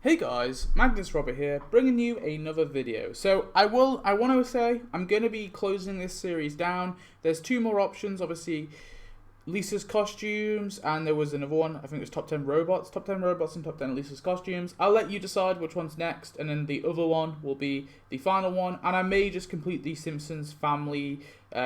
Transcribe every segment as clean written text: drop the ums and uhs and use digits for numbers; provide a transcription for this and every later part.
Hey guys, Magnus Robert here, bringing you another video. So I want to say I'm going to be closing this series down. There's two more options, obviously Lisa's costumes, and there was another one, I think it was top 10 robots and top 10 Lisa's costumes. I'll let you decide which one's next, and then the other one will be the final one, and I may just complete the Simpsons family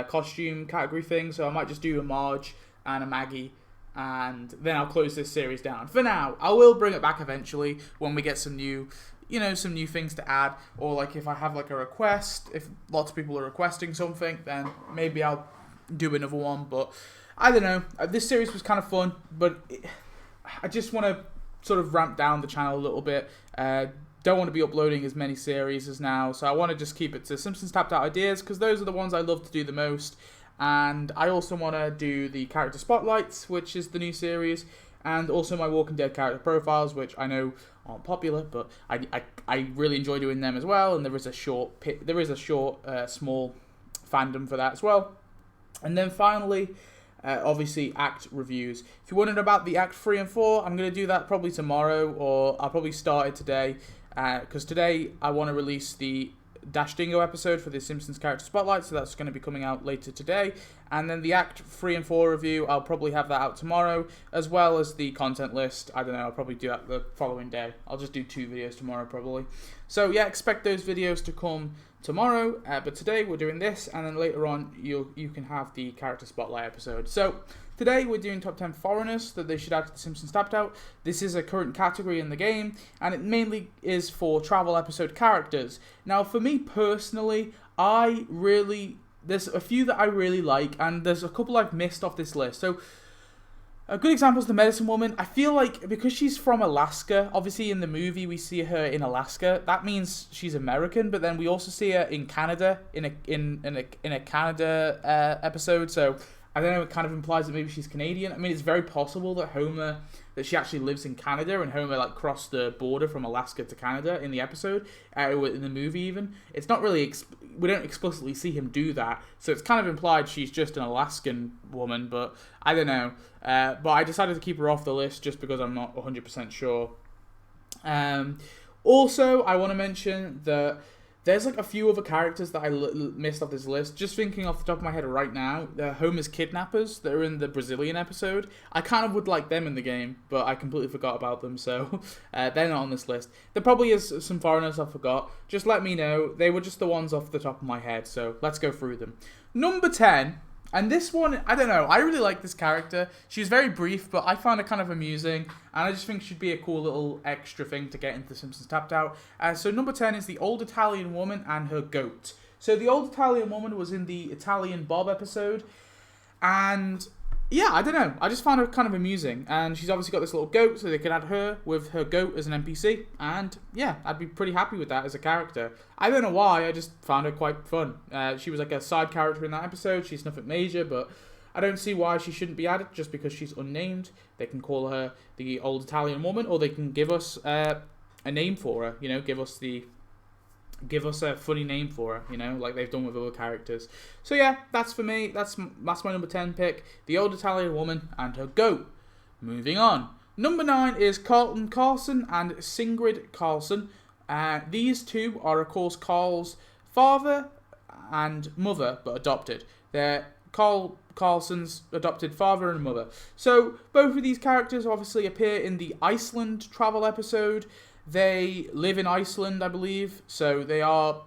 costume category thing, so I might just do a Marge and a Maggie, and then I'll close this series down. For now, I will bring it back eventually when we get some new things to add, or like if I have like a request, if lots of people are requesting something, then maybe I'll do another one, but I don't know. This series was kind of fun, but I just want to sort of ramp down the channel a little bit. Don't want to be uploading as many series as now, so I want to just keep it to Simpsons Tapped Out Ideas, because those are the ones I love to do the most. And I also want to do the character spotlights, which is the new series, and also my Walking Dead character profiles, which I know aren't popular, but I really enjoy doing them as well. And there is a small fandom for that as well. And then finally, obviously act reviews. If you're wondering about the act 3 and 4, I'm going to do that probably tomorrow, or I'll probably start it today, because today I want to release the Dash Dingo episode for the Simpsons character spotlight, so that's going to be coming out later today. And then the Act 3 and 4 review, I'll probably have that out tomorrow, as well as the content list. I don't know, I'll probably do that the following day. I'll just do 2 videos tomorrow probably. So yeah, expect those videos to come tomorrow, but today we're doing this, and then later on you can have the character spotlight episode. So today we're doing top 10 foreigners that they should add to the Simpsons Tapped Out. This is a current category in the game, and it mainly is for travel episode characters. Now for me personally, there's a few that I really like, and there's a couple I've missed off this list. So a good example is the Medicine Woman. I feel like because she's from Alaska, obviously in the movie we see her in Alaska, that means she's American, but then we also see her in Canada in a Canada episode. So I don't know, it kind of implies that maybe she's Canadian. I mean, it's very possible that she actually lives in Canada, and Homer like crossed the border from Alaska to Canada in the episode, in the movie even. It's not really, we don't explicitly see him do that, so it's kind of implied she's just an Alaskan woman, but I don't know. But I decided to keep her off the list just because I'm not 100% sure. Also, I want to mention that there's like a few other characters that I missed off this list. Just thinking off the top of my head right now, the Homer's kidnappers that are in the Brazilian episode. I kind of would like them in the game, but I completely forgot about them, so they're not on this list. There probably is some foreigners I forgot. Just let me know. They were just the ones off the top of my head, so let's go through them. Number 10. And this one, I don't know, I really like this character. She was very brief, but I found her kind of amusing, and I just think she'd be a cool little extra thing to get into The Simpsons Tapped Out. So number 10 is the Old Italian Woman and her goat. So the Old Italian Woman was in the Italian Bob episode, and yeah, I don't know, I just found her kind of amusing, and she's obviously got this little goat, so they could add her with her goat as an NPC, and yeah, I'd be pretty happy with that as a character. I don't know why, I just found her quite fun. She was like a side character in that episode. She's nothing major, but I don't see why she shouldn't be added just because she's unnamed. They can call her the Old Italian Woman, or they can give us a name for her, give us a funny name for her, like they've done with other characters. So yeah, that's for me. That's my number 10 pick, the Old Italian Woman and her goat. Moving on. Number 9 is Carlton Carlson and Sigrid Carlson. These two are, of course, Carl's father and mother, but adopted. They're Carl Carlson's adopted father and mother. So both of these characters obviously appear in the Iceland travel episode. They live in Iceland, I believe, so they are,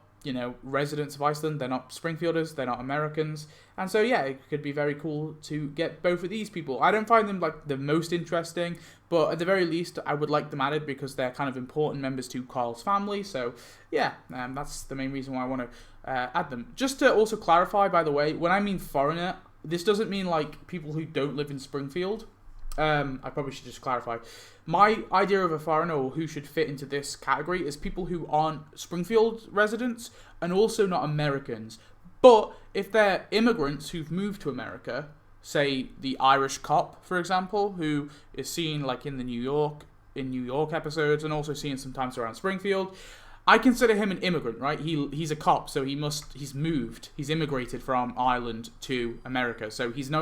residents of Iceland. They're not Springfielders, they're not Americans, and so yeah, it could be very cool to get both of these people. I don't find them like the most interesting, but at the very least, I would like them added because they're kind of important members to Carl's family, so yeah, that's the main reason why I want to add them. Just to also clarify, by the way, when I mean foreigner, this doesn't mean like people who don't live in Springfield. I probably should just clarify. My idea of a foreigner, or who should fit into this category, is people who aren't Springfield residents and also not Americans. But if they're immigrants who've moved to America, say the Irish cop, for example, who is seen like in New York episodes and also seen sometimes around Springfield, I consider him an immigrant, right? He's a cop, so he's immigrated from Ireland to America. So he's I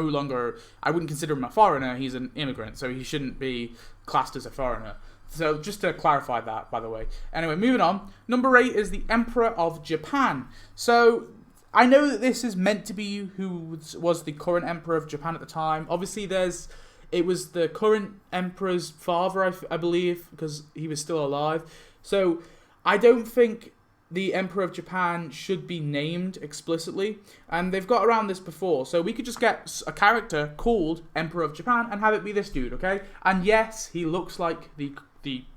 wouldn't consider him a foreigner, he's an immigrant, so he shouldn't be classed as a foreigner. So just to clarify that, by the way. Anyway, moving on. Number 8 is the Emperor of Japan. So I know that this is meant to be who was the current Emperor of Japan at the time. Obviously, it was the current Emperor's father, I believe, because he was still alive. So I don't think the Emperor of Japan should be named explicitly, and they've got around this before, so we could just get a character called Emperor of Japan and have it be this dude, okay? And yes, he looks like the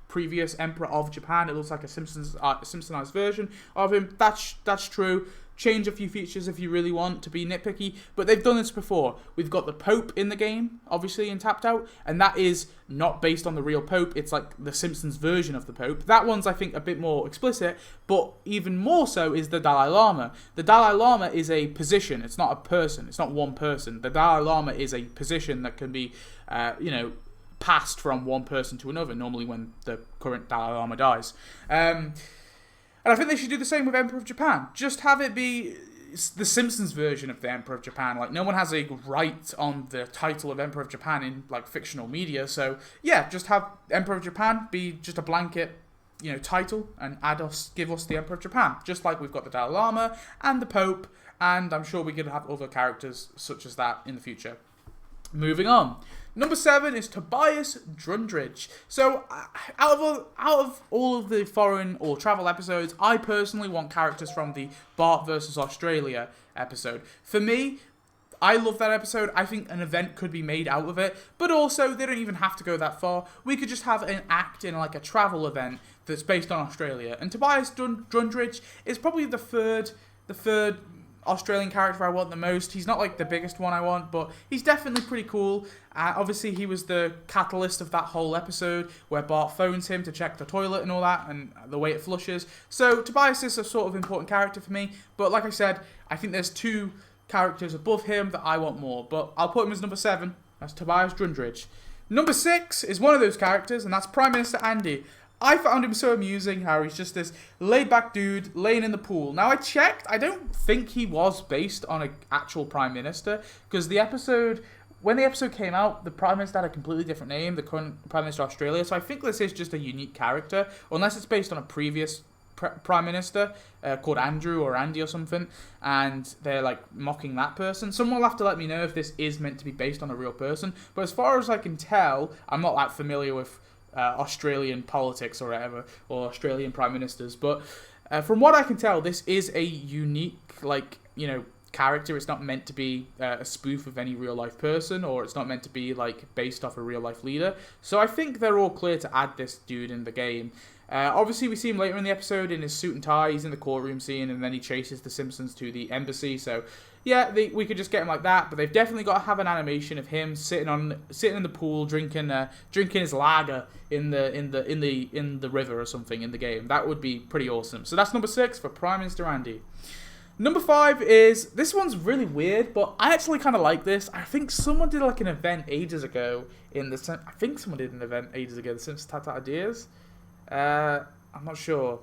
previous Emperor of Japan. It looks like a Simpsonized version of him. That's true. Change a few features if you really want to be nitpicky, but they've done this before. We've got the Pope in the game, obviously, in Tapped Out, and that is not based on the real Pope. It's like the Simpsons version of the Pope. That one's, I think, a bit more explicit, but even more so is the Dalai Lama. The Dalai Lama is a position. It's not a person. It's not one person. The Dalai Lama is a position that can be, passed from one person to another, normally when the current Dalai Lama dies. And I think they should do the same with Emperor of Japan. Just have it be the Simpsons version of the Emperor of Japan. Like, no one has a right on the title of Emperor of Japan in, like, fictional media. So, yeah, just have Emperor of Japan be just a blanket, title and give us the Emperor of Japan. Just like we've got the Dalai Lama and the Pope, and I'm sure we could have other characters such as that in the future. Moving on. Number 7 is Tobias Drundridge. So, out of all of the foreign or travel episodes, I personally want characters from the Bart versus Australia episode. For me, I love that episode. I think an event could be made out of it, but also they don't even have to go that far. We could just have an act in like a travel event that's based on Australia. And Tobias Drundridge is probably the third Australian character I want the most. He's not like the biggest one I want, but he's definitely pretty cool. Obviously, he was the catalyst of that whole episode where Bart phones him to check the toilet and all that, and the way it flushes. So Tobias is a sort of important character for me, but like I said, I think there's 2 characters above him that I want more, but I'll put him as number 7. That's Tobias Drundridge. Number 6 is one of those characters, and that's Prime Minister Andy. I found him so amusing how he's just this laid-back dude laying in the pool. Now, I checked. I don't think he was based on an actual Prime Minister, because when the episode came out, the Prime Minister had a completely different name, the current Prime Minister of Australia, so I think this is just a unique character, unless it's based on a previous Prime Minister called Andrew or Andy or something, and they're like mocking that person. Someone will have to let me know if this is meant to be based on a real person, but as far as I can tell, I'm not that familiar with Australian politics or whatever, or Australian prime ministers, but from what I can tell, this is a unique, character. It's not meant to be a spoof of any real life person, or it's not meant to be based off a real life leader. So I think they're all clear to add this dude in the game. Obviously, we see him later in the episode in his suit and tie. He's in the courtroom scene, and then he chases the Simpsons to the embassy. So, yeah, we could just get him like that. But they've definitely got to have an animation of him sitting in the pool, drinking his lager in the river or something in the game. That would be pretty awesome. So that's number 6 for Prime Minister Andy. Number 5 is, this one's really weird, but I actually kind of like this. I think someone did an event ages ago the Simpsons Tata Ideas. I'm not sure.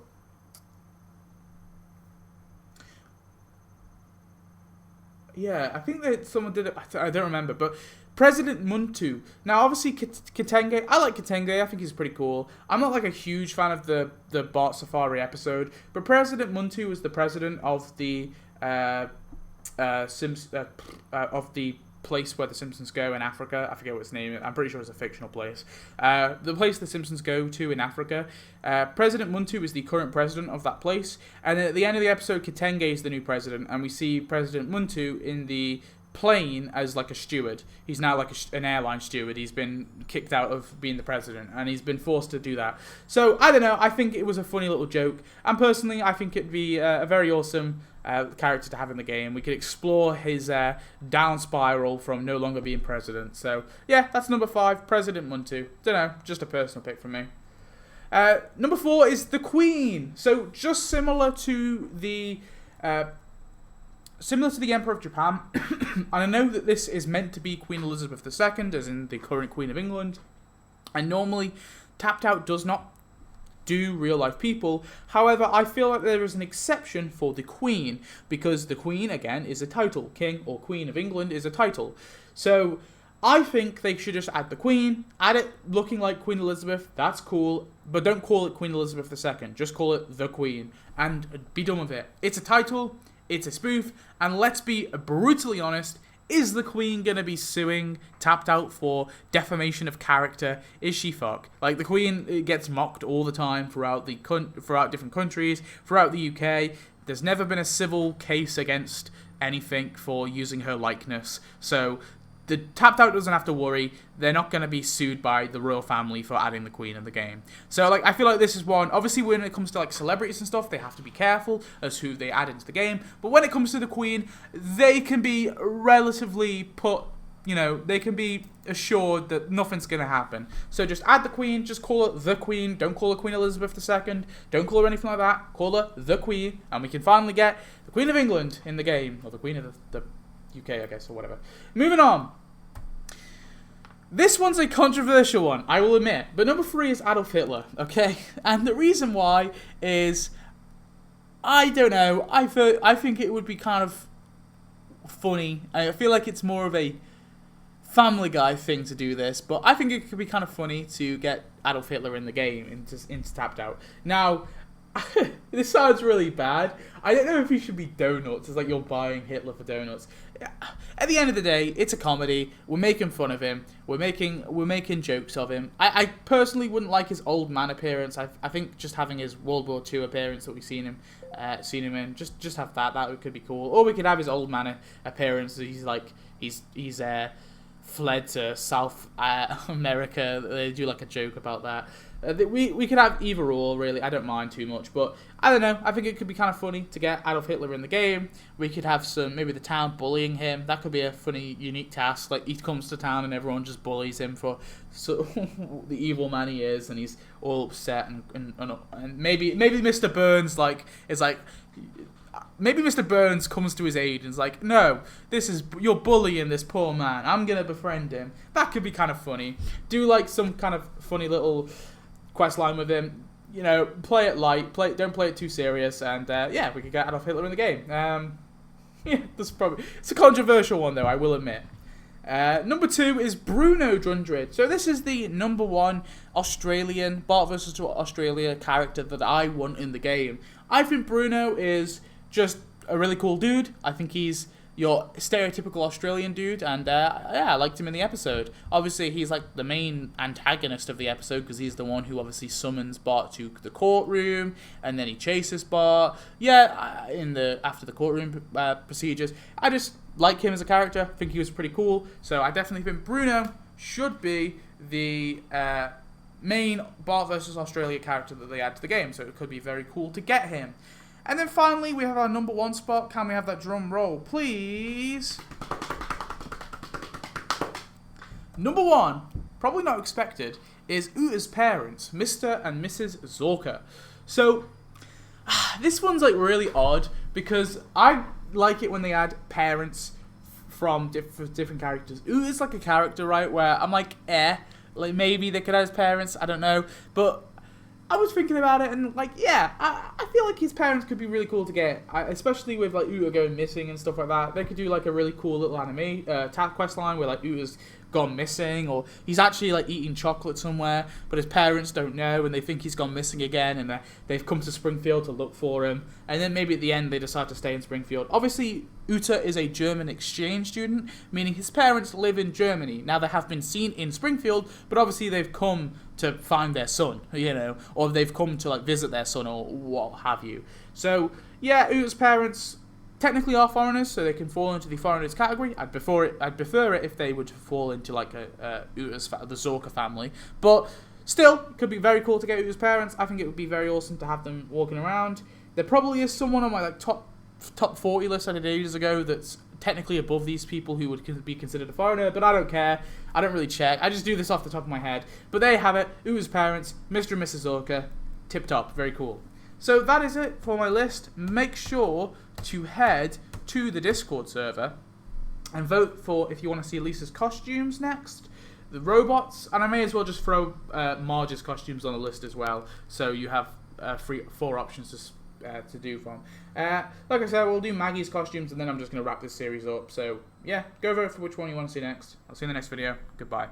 Yeah, I think that someone did it. I don't remember, but President Muntu. Now, obviously, Kitenge. I like Kitenge. I think he's pretty cool. I'm not a huge fan of the Bart Safari episode, but President Muntu was the president of the of the place where the Simpsons go in Africa. I forget what its name is. I'm pretty sure it's a fictional place. The place the Simpsons go to in Africa. President Muntu is the current president of that place. And at the end of the episode, Kitenge is the new president. And we see President Muntu in the plane as a steward. He's now an airline steward. He's been kicked out of being the president. And he's been forced to do that. So, I don't know. I think it was a funny little joke. And personally, I think it'd be a very awesome character to have in the game. We could explore his down spiral from no longer being president. So, yeah, that's number 5, President Muntu. Don't know, just a personal pick from me. Number 4 is the Queen. So, just similar to the Emperor of Japan, and I know that this is meant to be Queen Elizabeth II, as in the current Queen of England, and normally Tapped Out does not do real life people. However, I feel like there is an exception for the Queen, because the Queen, again, is a title. King or Queen of England is a title. So I think they should just add the Queen, add it looking like Queen Elizabeth, that's cool, but don't call it Queen Elizabeth II, just call it the Queen, and be done with it. It's a title, it's a spoof, and let's be brutally honest, is the Queen going to be suing Tapped Out for defamation of character? Is she fuck? Like, the Queen gets mocked all the time throughout different countries, throughout the UK. There's never been a civil case against anything for using her likeness, so the Tapped Out doesn't have to worry. They're not going to be sued by the royal family for adding the Queen in the game. So, like, I feel like this is one. Obviously, when it comes to, like, celebrities and stuff, they have to be careful as who they add into the game. But when it comes to the Queen, they can be relatively they can be assured that nothing's going to happen. So just add the Queen. Just call her the Queen. Don't call her Queen Elizabeth II. Don't call her anything like that. Call her the Queen. And we can finally get the Queen of England in the game. Or the Queen of the UK, I guess, or whatever. Moving on. This one's a controversial one, I will admit. But number 3 is Adolf Hitler, okay? And the reason why is, I don't know, I think it would be kind of funny. I feel like it's more of a Family Guy thing to do this, but I think it could be kind of funny to get Adolf Hitler in the game, into Tapped Out. Now, this sounds really bad. I don't know if you should be donuts. It's like you're buying Hitler for donuts. At the end of the day, it's a comedy. We're making fun of him. We're making jokes of him. I personally wouldn't like his old man appearance. I think just having his World War II appearance that we've seen him in, just have that. That could be cool. Or we could have his old man appearance. He's fled to South America. They do like a joke about that. We could have either or, really. I don't mind too much, but I don't know. I think it could be kind of funny to get Adolf Hitler in the game. We could have maybe the town bullying him. That could be a funny, unique task. Like, he comes to town and everyone just bullies him for the evil man he is, and he's all upset and maybe Mr. Burns maybe Mr. Burns comes to his aid and is like, no, you're bullying this poor man. I'm going to befriend him. That could be kind of funny. Do like some kind of funny little quest line with him. Play it light. Don't play it too serious. And we could get Adolf Hitler in the game. It's a controversial one though, I will admit. Number 2 is Bruno Drundred. So this is the number 1 Australian Bart vs. Australia character that I want in the game. I think Bruno is just a really cool dude. I think he's your stereotypical Australian dude, and I liked him in the episode. Obviously, he's like the main antagonist of the episode because he's the one who obviously summons Bart to the courtroom, and then he chases Bart. After the courtroom procedures, I just like him as a character. I think he was pretty cool, so I definitely think Bruno should be the main Bart vs. Australia character that they add to the game. So it could be very cool to get him. And then finally, we have our number 1 spot. Can we have that drum roll, please? Number 1, probably not expected, is Uta's parents, Mr. and Mrs. Zorka. So, this one's like really odd because I like it when they add parents from different characters. Uta's like a character, right, where I'm like, like maybe they could add his parents, I don't know, but I was thinking about it, and I feel like his parents could be really cool to get, especially with like Uta going missing and stuff like that. They could do like a really cool little anime quest line where like Uta's gone missing, or he's actually like eating chocolate somewhere, but his parents don't know, and they think he's gone missing again, and they've come to Springfield to look for him, and then maybe at the end they decide to stay in Springfield. Obviously, Uta is a German exchange student, meaning his parents live in Germany. Now, they have been seen in Springfield, but obviously they've come to find their son, or they've come to like visit their son or what have you. So, Uta's parents technically are foreigners, so they can fall into the foreigners category. I'd prefer it if they would fall into like the Zorka family, but still, it could be very cool to get Uta's parents. I think it would be very awesome to have them walking around. There probably is someone on my like top 40 list I did ages ago that's technically above these people who would be considered a foreigner, but I don't care. I don't really check. I just do this off the top of my head. But there you have it. Uta's parents, Mr. and Mrs. Zorka. Tip top. Very cool. So that is it for my list. Make sure to head to the Discord server and vote for if you want to see Lisa's costumes next, the robots, and I may as well just throw Marge's costumes on the list as well, so you have 4 options to to do from. Like I said, we'll do Maggie's costumes, and then I'm just going to wrap this series up. So, yeah, go vote for which one you want to see next. I'll see you in the next video. Goodbye.